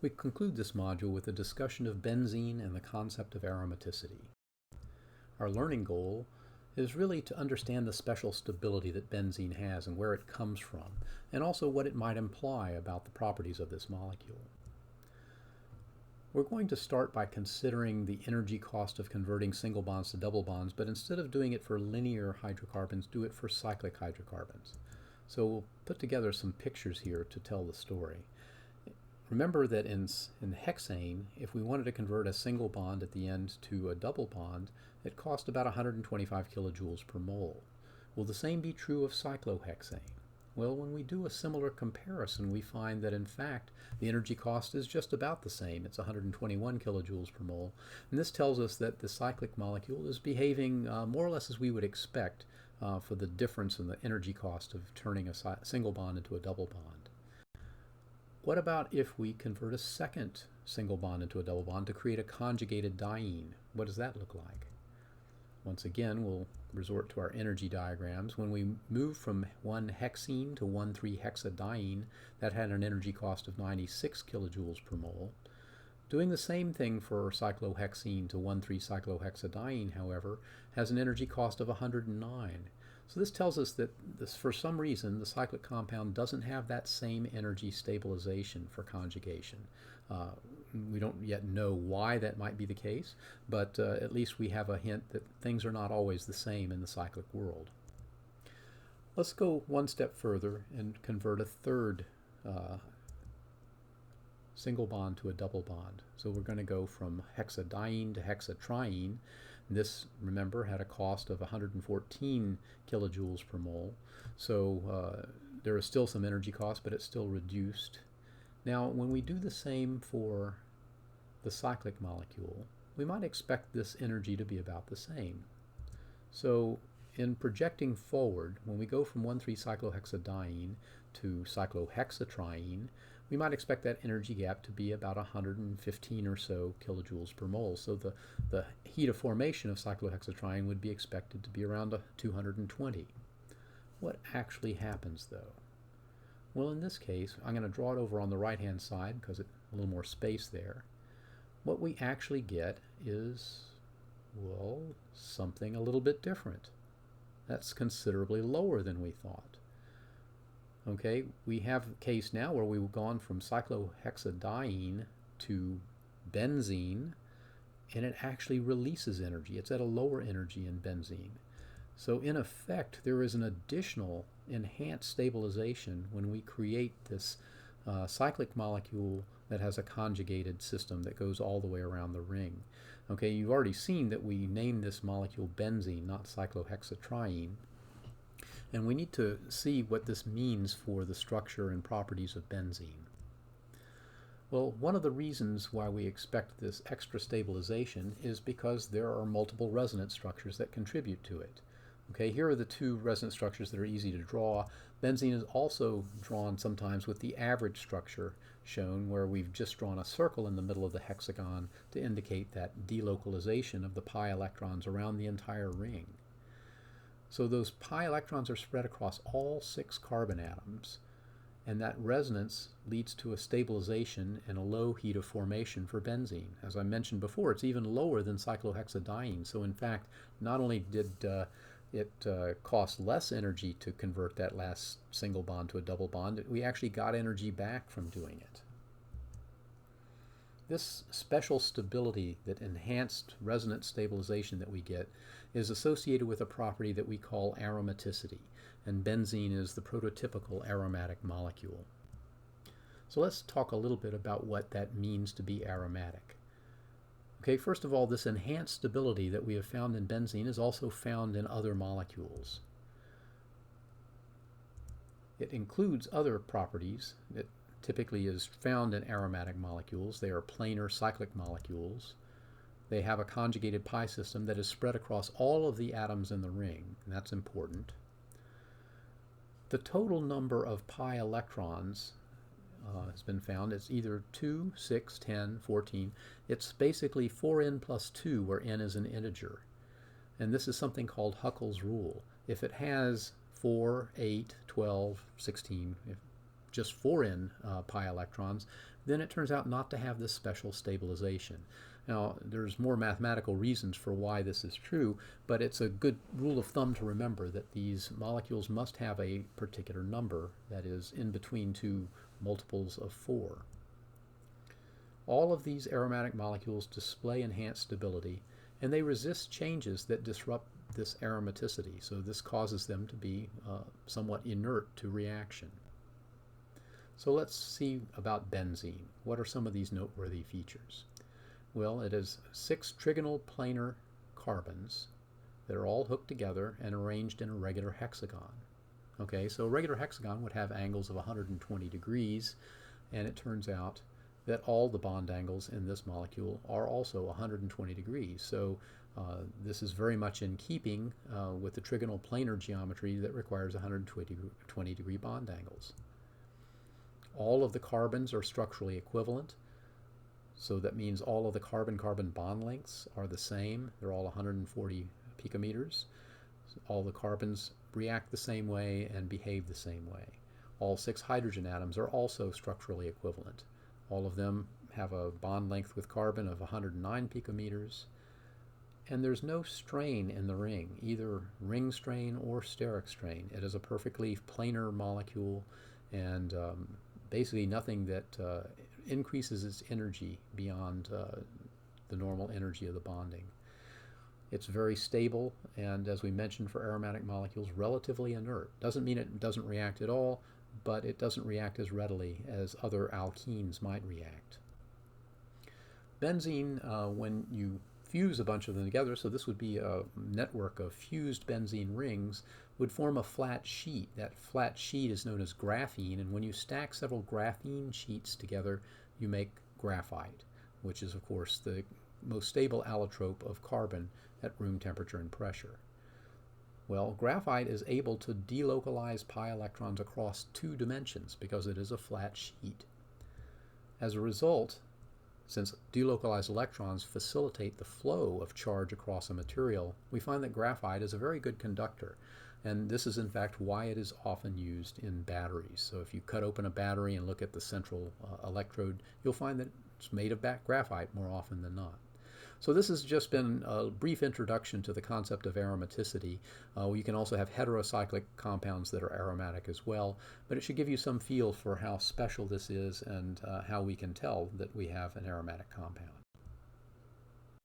We conclude this module with a discussion of benzene and the concept of aromaticity. Our learning goal is really to understand the special stability that benzene has and where it comes from, and also what it might imply about the properties of this molecule. We're going to start by considering the energy cost of converting single bonds to double bonds, but instead of doing it for linear hydrocarbons, do it for cyclic hydrocarbons. So we'll put together some pictures here to tell the story. Remember that in hexane, if we wanted to convert a single bond at the end to a double bond, it cost about 125 kilojoules per mole. Will the same be true of cyclohexane? Well, when we do a similar comparison, we find that in fact the energy cost is just about the same. It's 121 kilojoules per mole. And this tells us that the cyclic molecule is behaving more or less as we would expect for the difference in the energy cost of turning a single bond into a double bond. What about if we convert a second single bond into a double bond to create a conjugated diene? What does that look like? Once again, we'll resort to our energy diagrams. When we move from 1-hexene to 1,3-hexadiene, that had an energy cost of 96 kilojoules per mole. Doing the same thing for cyclohexene to 1,3-cyclohexadiene, however, has an energy cost of 109. So this tells us that for some reason the cyclic compound doesn't have that same energy stabilization for conjugation. We don't yet know why that might be the case, but at least we have a hint that things are not always the same in the cyclic world. Let's go one step further and convert a third single bond to a double bond. So we're going to go from hexadiene to hexatriene. This, remember, had a cost of 114 kilojoules per mole. So there is still some energy cost, but it's still reduced. Now, when we do the same for the cyclic molecule, we might expect this energy to be about the same. So in projecting forward, when we go from 1,3-cyclohexadiene to cyclohexatriene, we might expect that energy gap to be about 115 or so kilojoules per mole. So the heat of formation of cyclohexatriene would be expected to be around 220. What actually happens, though? Well, in this case, I'm going to draw it over on the right-hand side because it's a little more space there. What we actually get is, well, something a little bit different. That's considerably lower than we thought. Okay, we have a case now where we've gone from cyclohexadiene to benzene, and it actually releases energy. It's at a lower energy in benzene. So in effect, there is an additional enhanced stabilization when we create this cyclic molecule that has a conjugated system that goes all the way around the ring. Okay, you've already seen that we named this molecule benzene, not cyclohexatriene. And we need to see what this means for the structure and properties of benzene. Well, one of the reasons why we expect this extra stabilization is because there are multiple resonance structures that contribute to it. Okay, here are the two resonance structures that are easy to draw. Benzene is also drawn sometimes with the average structure shown, where we've just drawn a circle in the middle of the hexagon to indicate that delocalization of the pi electrons around the entire ring. So those pi electrons are spread across all 6 carbon atoms, and that resonance leads to a stabilization and a low heat of formation for benzene. As I mentioned before, it's even lower than cyclohexadiene. So in fact, not only did it cost less energy to convert that last single bond to a double bond, we actually got energy back from doing it. This special stability, that enhanced resonance stabilization that we get, is associated with a property that we call aromaticity, and benzene is the prototypical aromatic molecule. So let's talk a little bit about what that means to be aromatic. Okay, first of all, this enhanced stability that we have found in benzene is also found in other molecules. It includes other properties that typically is found in aromatic molecules. They are planar cyclic molecules. They have a conjugated pi system that is spread across all of the atoms in the ring, and that's important. The total number of pi electrons has been found. It's either 2, 6, 10, 14. It's basically 4n plus 2, where n is an integer. And this is something called Huckel's rule. If it has 4, 8, 12, 16, just 4n pi electrons, then it turns out not to have this special stabilization. Now, there's more mathematical reasons for why this is true, but it's a good rule of thumb to remember that these molecules must have a particular number that is in between two multiples of 4. All of these aromatic molecules display enhanced stability, and they resist changes that disrupt this aromaticity, so this causes them to be somewhat inert to reaction. So let's see about benzene. What are some of these noteworthy features? Well, it has 6 trigonal planar carbons that are all hooked together and arranged in a regular hexagon. Okay, so a regular hexagon would have angles of 120 degrees, and it turns out that all the bond angles in this molecule are also 120 degrees. So this is very much in keeping with the trigonal planar geometry that requires 120 degree bond angles. All of the carbons are structurally equivalent, so that means all of the carbon-carbon bond lengths are the same. They're all 140 picometers. All the carbons react the same way and behave the same way. All 6 hydrogen atoms are also structurally equivalent. All of them have a bond length with carbon of 109 picometers. And there's no strain in the ring, either ring strain or steric strain. It is a perfectly planar molecule, and basically nothing that increases its energy beyond the normal energy of the bonding. It's very stable, and as we mentioned for aromatic molecules, relatively inert. Doesn't mean it doesn't react at all, but it doesn't react as readily as other alkenes might react. Benzene, when you fuse a bunch of them together, so this would be a network of fused benzene rings, would form a flat sheet. That flat sheet is known as graphene, and when you stack several graphene sheets together, you make graphite, which is, of course, the most stable allotrope of carbon at room temperature and pressure. Well, graphite is able to delocalize pi electrons across 2 dimensions because it is a flat sheet. As a result, since delocalized electrons facilitate the flow of charge across a material, we find that graphite is a very good conductor. And this is in fact why it is often used in batteries. So if you cut open a battery and look at the central electrode, you'll find that it's made of graphite more often than not. So this has just been a brief introduction to the concept of aromaticity. You can also have heterocyclic compounds that are aromatic as well, but it should give you some feel for how special this is and how we can tell that we have an aromatic compound.